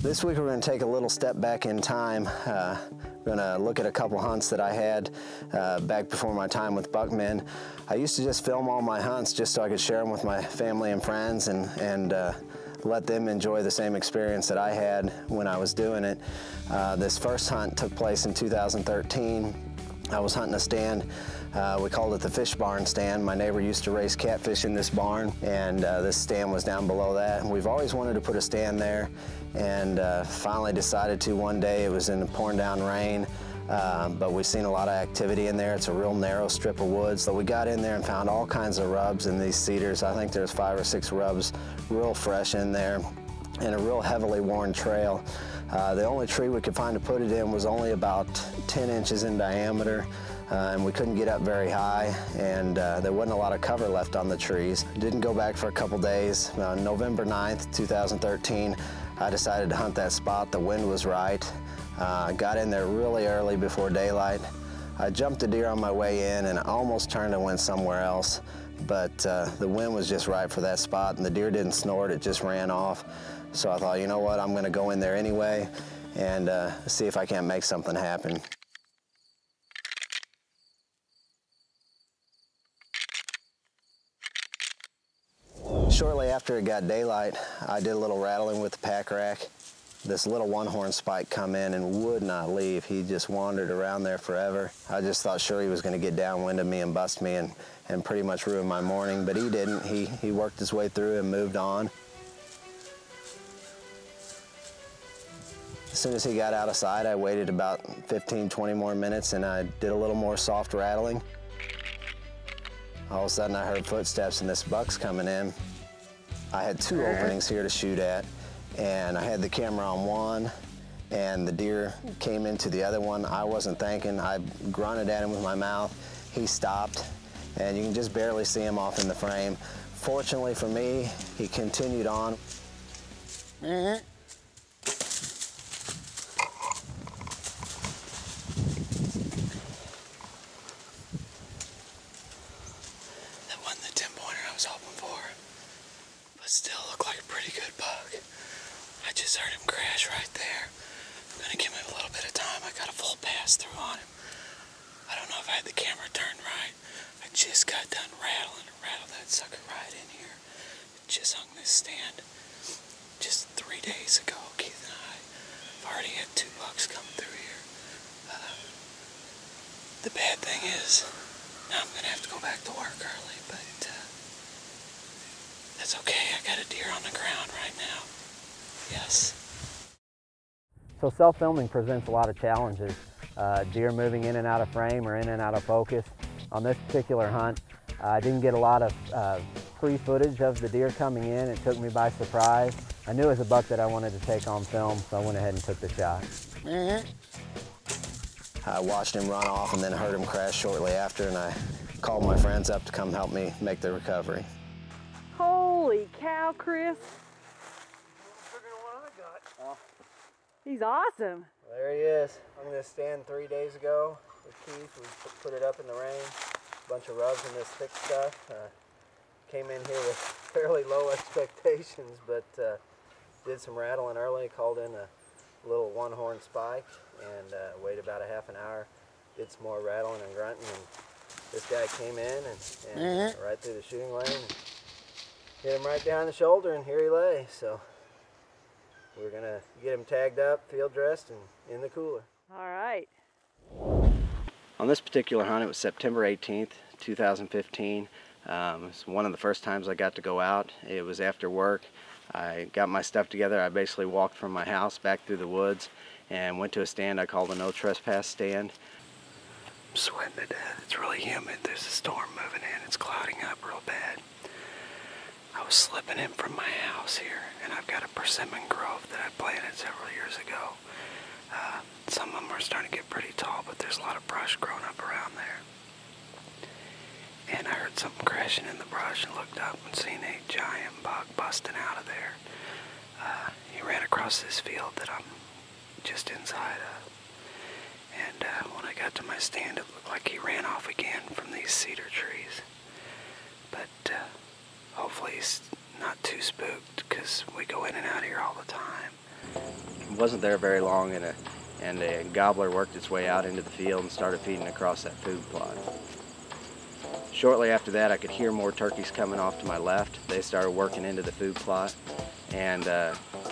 This week we're going to take a little step back in time. We're going to look at a couple hunts that I had back before my time with Buckmen. I used to just film all my hunts just so I could share them with my family and friends and let them enjoy the same experience that I had when I was doing it. This first hunt took place in 2013. I was hunting a stand. We called it the fish barn stand. My neighbor used to raise catfish in this barn, and this stand was down below that. And we've always wanted to put a stand there, and finally decided to one day. It was in the pouring down rain, but we've seen a lot of activity in there. It's a real narrow strip of woods. So we got in there and found all kinds of rubs in these cedars. I think there's 5 or 6 rubs real fresh in there, and a real heavily worn trail. The only tree we could find to put it in was only about 10 inches in diameter, and we couldn't get up very high, and there wasn't a lot of cover left on the trees. Didn't go back for a couple days. November 9th, 2013, I decided to hunt that spot. The wind was right. Got in there really early before daylight. I jumped a deer on my way in and almost turned and went somewhere else, but the wind was just right for that spot, and the deer didn't snort, it just ran off. So I thought, you know what, I'm gonna go in there anyway and see if I can't make something happen. Shortly after it got daylight, I did a little rattling with the pack rack. This little one-horn spike come in and would not leave. He just wandered around there forever. I just thought sure he was gonna get downwind of me and bust me and pretty much ruin my morning, but he didn't. He worked his way through and moved on. As soon as he got out of sight, I waited about 15, 20 more minutes, and I did a little more soft rattling. All of a sudden I heard footsteps and this buck's coming in. I had 2 openings here to shoot at, and I had the camera on one, and the deer came into the other one. I wasn't thinking. I grunted at him with my mouth. He stopped, and you can just barely see him off in the frame. Fortunately for me, he continued on. Still look like a pretty good buck. I just heard him crash right there. I'm gonna give him a little bit of time. I got a full pass through on him. I don't know if I had the camera turned right. I just got done rattling and rattled that sucker right in here. It just hung this stand just 3 days ago. Keith and I have already had 2 bucks come through here. The bad thing is, now I'm gonna have to go back to work early, but that's okay, I got a deer on the ground right now. Yes. So self-filming presents a lot of challenges. Deer moving in and out of frame or in and out of focus. On this particular hunt, I didn't get a lot of pre-footage of the deer coming in. It took me by surprise. I knew it was a buck that I wanted to take on film, so I went ahead and took the shot. I watched him run off and then heard him crash shortly after, and I called my friends up to come help me make the recovery. Holy cow, Chris. Bigger than what I got. Oh. He's awesome. There he is. On this stand 3 days ago with Keith. We put it up in the rain. A bunch of rubs and this thick stuff. Came in here with fairly low expectations, but did some rattling early. Called in a little one-horn spike and waited about a half an hour. Did some more rattling and grunting, and this guy came in and right through the shooting lane. Hit him right behind the shoulder, and here he lay. So we're gonna get him tagged up, field dressed, and in the cooler. All right. On this particular hunt, it was September 18th, 2015. It was one of the first times I got to go out. It was after work. I got my stuff together. I basically walked from my house back through the woods and went to a stand I called the no trespass stand. I'm sweating to death. It's really humid. There's a storm moving in. It's clouding up real bad. I was slipping in from my house here, and I've got a persimmon grove that I planted several years ago. Some of them are starting to get pretty tall, but there's a lot of brush growing up around there. And I heard something crashing in the brush and looked up and seen a giant buck busting out of there. He ran across this field that I'm just inside of. And when I got to my stand, it looked like he ran off again from these cedar trees. But hopefully he's not too spooked, because we go in and out here all the time. Wasn't there very long, and a gobbler worked its way out into the field and started feeding across that food plot. Shortly after that, I could hear more turkeys coming off to my left. They started working into the food plot, and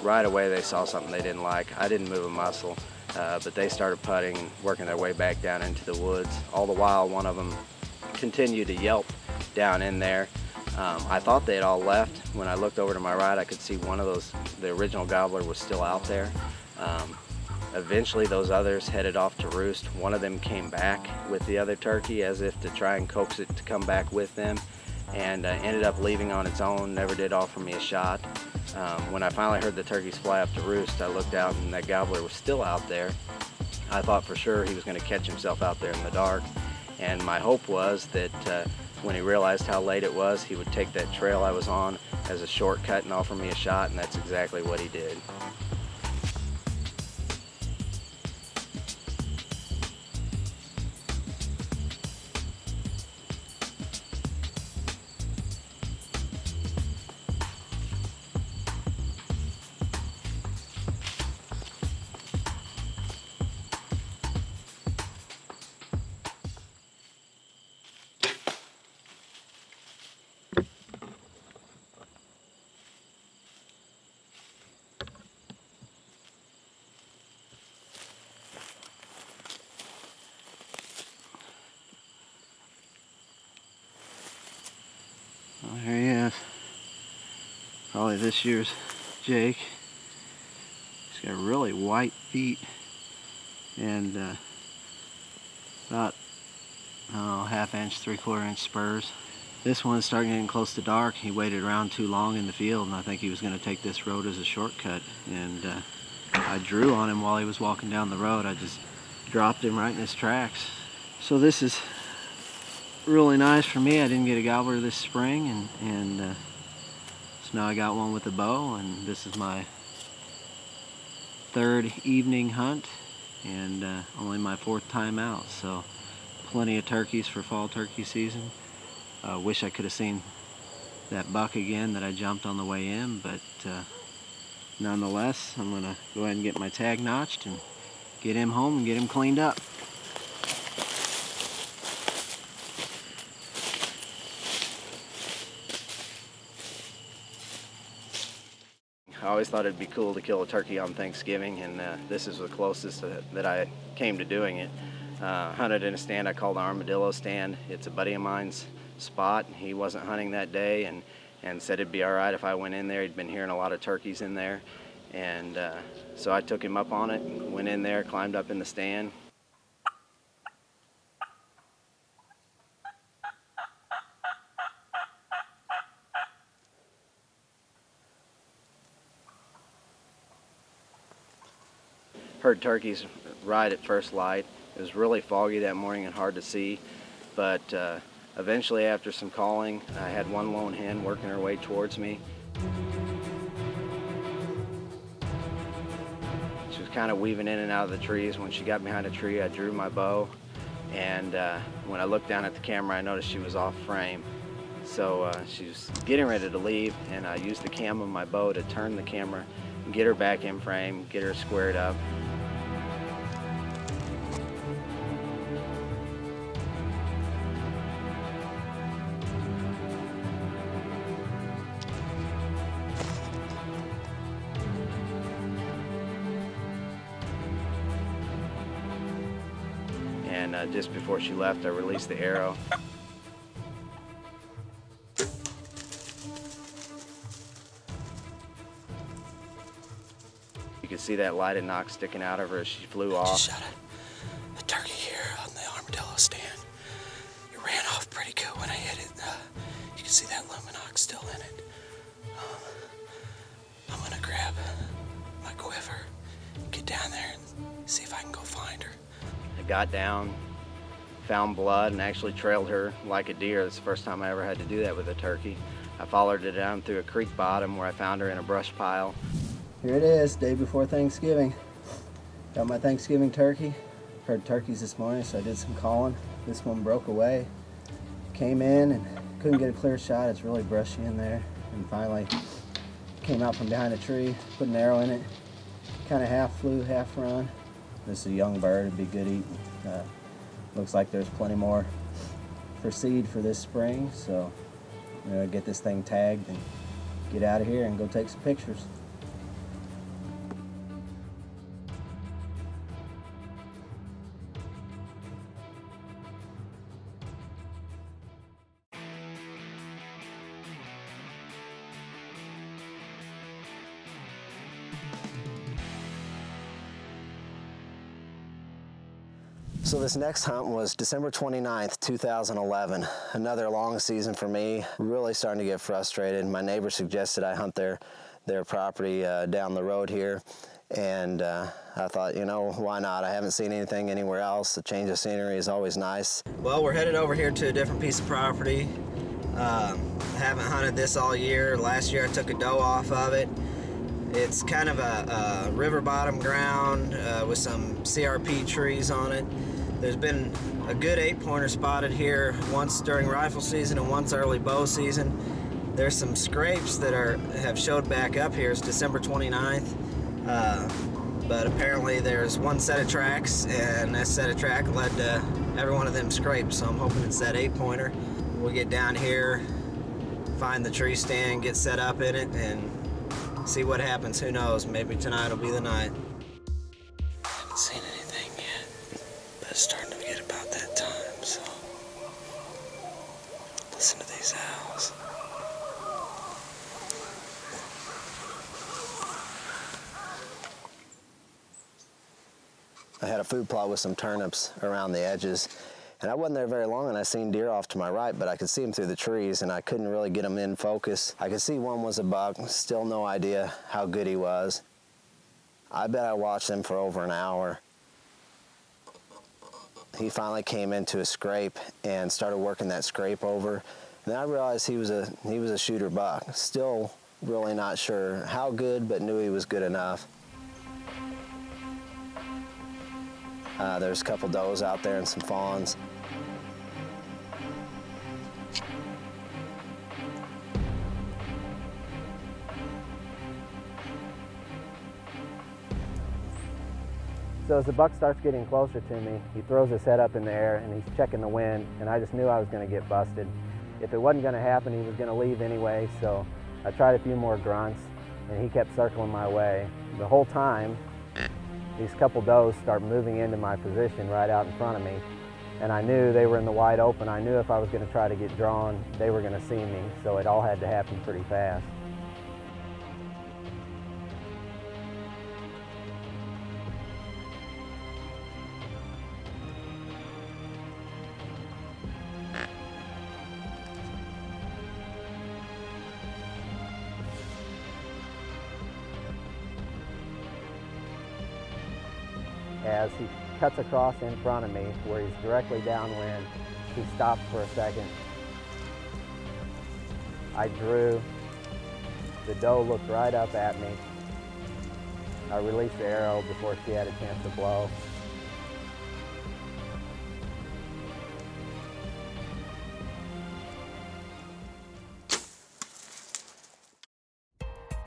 right away they saw something they didn't like. I didn't move a muscle, but they started putting and working their way back down into the woods. All the while, one of them continued to yelp down in there. I thought they had all left. When I looked over to my right, I could see one of those, the original gobbler, was still out there. Eventually those others headed off to roost. One of them came back with the other turkey as if to try and coax it to come back with them, and ended up leaving on its own, never did offer me a shot. When I finally heard the turkeys fly up to roost, I looked out and that gobbler was still out there. I thought for sure he was going to catch himself out there in the dark, and my hope was that when he realized how late it was, he would take that trail I was on as a shortcut and offer me a shot, and that's exactly what he did. Well, here he is. Probably this year's Jake. He's got really white feet and about half-inch, three-quarter-inch spurs. This one's starting getting close to dark. He waited around too long in the field, and I think he was going to take this road as a shortcut. And I drew on him while he was walking down the road. I just dropped him right in his tracks. So this is really nice for me. I didn't get a gobbler this spring, and so now I got one with a bow, and this is my third evening hunt and only my fourth time out. So plenty of turkeys for fall turkey season. Wish I could have seen that buck again that I jumped on the way in, but nonetheless, I'm gonna go ahead and get my tag notched and get him home and get him cleaned up. I always thought it'd be cool to kill a turkey on Thanksgiving, and this is the closest that I came to doing it. Hunted in a stand I call the Armadillo Stand. It's a buddy of mine's spot. He wasn't hunting that day, and said it'd be all right if I went in there. He'd been hearing a lot of turkeys in there, and so I took him up on it, went in there, climbed up in the stand. Heard turkeys right at first light. It was really foggy that morning and hard to see, but eventually after some calling, I had one lone hen working her way towards me. She was kind of weaving in and out of the trees. When she got behind a tree, I drew my bow, and when I looked down at the camera, I noticed she was off frame. So she was getting ready to leave, and I used the cam of my bow to turn the camera and get her back in frame, get her squared up. And just before she left, I released the arrow. You can see that lighted knock sticking out of her as she flew off. I just shot a turkey here on the Armadillo Stand. It ran off pretty good when I hit it. You can see that luminox still in it. I'm gonna grab my quiver, get down there and see if I can go find her. I got down, found blood, and actually trailed her like a deer. It's the first time I ever had to do that with a turkey. I followed her down through a creek bottom where I found her in a brush pile. Here it is, day before Thanksgiving. Got my Thanksgiving turkey. Heard turkeys this morning, so I did some calling. This one broke away. Came in and couldn't get a clear shot. It's really brushy in there. And finally came out from behind a tree, put an arrow in it, kind of half flew, half run. This is a young bird, it'd be good eating. Looks like there's plenty more for seed for this spring, so I'm gonna get this thing tagged and get out of here and go take some pictures. So this next hunt was December 29th, 2011. Another long season for me. Really starting to get frustrated. My neighbor suggested I hunt their property down the road here. And I thought, you know, why not? I haven't seen anything anywhere else. A change of scenery is always nice. Well, we're headed over here to a different piece of property. Haven't hunted this all year. Last year I took a doe off of it. It's kind of a river bottom ground with some CRP trees on it. There's been a good 8-pointer spotted here, once during rifle season and once early bow season. There's some scrapes that have showed back up here. It's December 29th, but apparently there's one set of tracks, and that set of track led to every one of them scrapes, so I'm hoping it's that 8-pointer. We'll get down here, find the tree stand, get set up in it, and see what happens. Who knows? Maybe tonight will be the night. I haven't seen anything yet, but it's starting to get about that time, so listen to these owls. I had a food plot with some turnips around the edges, and I wasn't there very long, and I seen deer off to my right, but I could see them through the trees, and I couldn't really get them in focus. I could see one was a buck, still no idea how good he was. I bet I watched him for over an hour. He finally came into a scrape and started working that scrape over. And then I realized he was a shooter buck. Still really not sure how good, but knew he was good enough. There's a couple does out there and some fawns. So as the buck starts getting closer to me, he throws his head up in the air and he's checking the wind, and I just knew I was going to get busted. If it wasn't going to happen, he was going to leave anyway, so I tried a few more grunts, and he kept circling my way. The whole time, these couple does start moving into my position right out in front of me, and I knew they were in the wide open. I knew if I was going to try to get drawn, they were going to see me, so it all had to happen pretty fast. As he cuts across in front of me, where he's directly downwind, he stopped for a second. I drew. The doe looked right up at me. I released the arrow before she had a chance to blow.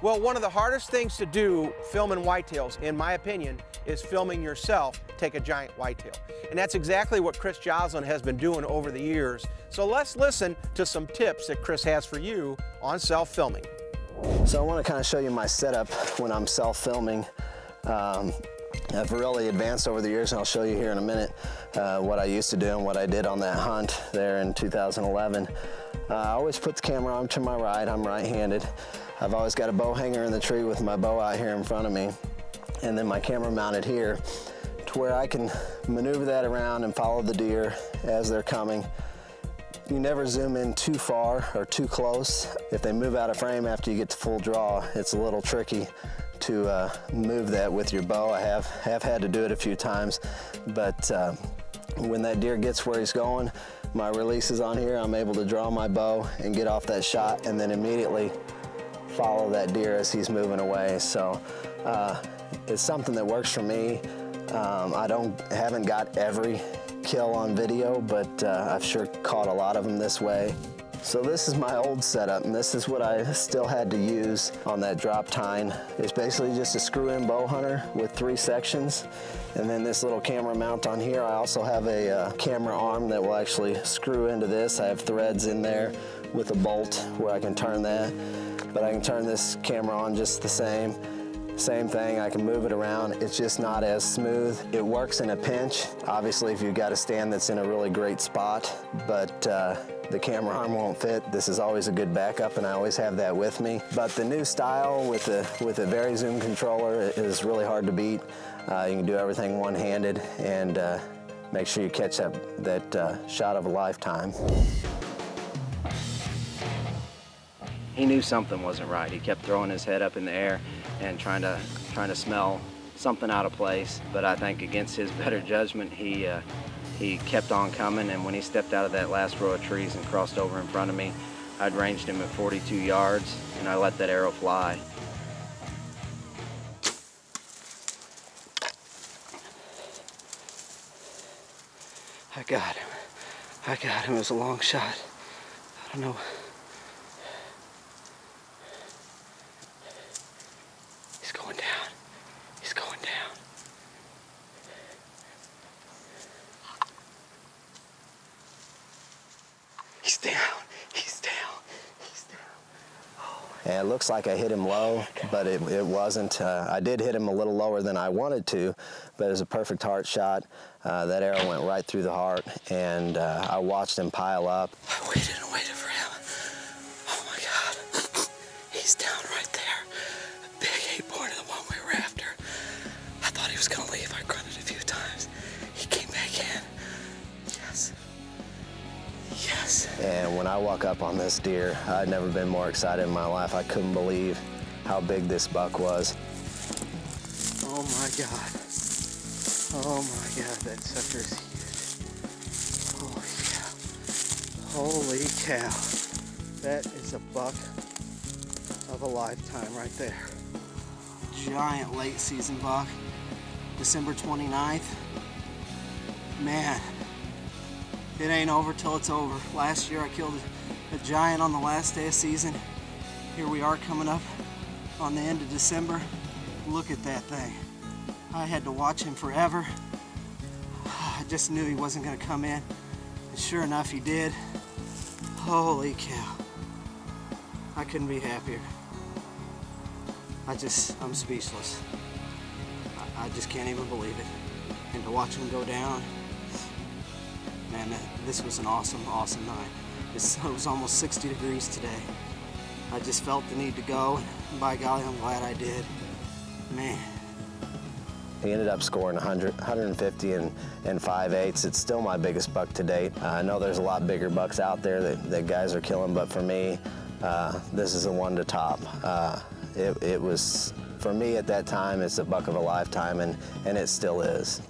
Well, one of the hardest things to do filming whitetails, in my opinion, is filming yourself take a giant whitetail. And that's exactly what Chris Joslin has been doing over the years. So let's listen to some tips that Chris has for you on self-filming. So I want to kind of show you my setup when I'm self-filming. I've really advanced over the years, and I'll show you here in a minute what I used to do and what I did on that hunt there in 2011. I always put the camera on to my right. I'm right-handed. I've always got a bow hanger in the tree with my bow out here in front of me, and then my camera mounted here to where I can maneuver that around and follow the deer as they're coming. You never zoom in too far or too close. If they move out of frame after you get to full draw, it's a little tricky to move that with your bow. I have had to do it a few times, but when that deer gets where he's going, my release is on here, I'm able to draw my bow and get off that shot and then immediately follow that deer as he's moving away. So it's something that works for me. I haven't got every kill on video, but I've sure caught a lot of them this way. So this is my old setup, and this is what I still had to use on that drop tine. It's basically just a screw-in bow hunter with 3 sections. And then this little camera mount on here. I also have a camera arm that will actually screw into this. I have threads in there with a bolt where I can turn that. But I can turn this camera on just the same. Same thing, I can move it around. It's just not as smooth. It works in a pinch. Obviously, if you've got a stand that's in a really great spot, but the camera arm won't fit. This is always a good backup, and I always have that with me. But the new style with a very zoom controller is really hard to beat. You can do everything one-handed and make sure you catch that shot of a lifetime. He knew something wasn't right. He kept throwing his head up in the air and trying to smell something out of place. But I think against his better judgment, he kept on coming, and when he stepped out of that last row of trees and crossed over in front of me, I'd ranged him at 42 yards, and I let that arrow fly. I got him. I got him. It was a long shot. I don't know. He's going down. He's going down. He's down. He's down. He's down. Oh. And it looks like I hit him low, but it wasn't. I did hit him a little lower than I wanted to, but it was a perfect heart shot. That arrow went right through the heart, and I watched him pile up. I waited and waited for him. Oh my God. He's down right there. A big 8-pointer, the one we were after. I thought he was gonna leave. I grunted a few times. He came back in. Yes. Yes. And when I walk up on this deer, I'd never been more excited in my life. I couldn't believe how big this buck was. Oh my God. Oh my God, that sucker is huge. Holy cow. Holy cow. That is a buck of a lifetime right there. Giant late season buck. December 29th. Man, it ain't over till it's over. Last year I killed a giant on the last day of season. Here we are coming up on the end of December. Look at that thing. I had to watch him forever. I just knew he wasn't gonna come in. And sure enough, he did. Holy cow. I couldn't be happier. I'm speechless. I just can't even believe it. And to watch him go down, man, this was an awesome, awesome night. It was almost 60 degrees today. I just felt the need to go, and by golly, I'm glad I did. Man. He ended up scoring 150 and 5/8. It's still my biggest buck to date. I know there's a lot bigger bucks out there that guys are killing, but for me, this is the one to top. It was, for me at that time, it's a buck of a lifetime, and it still is.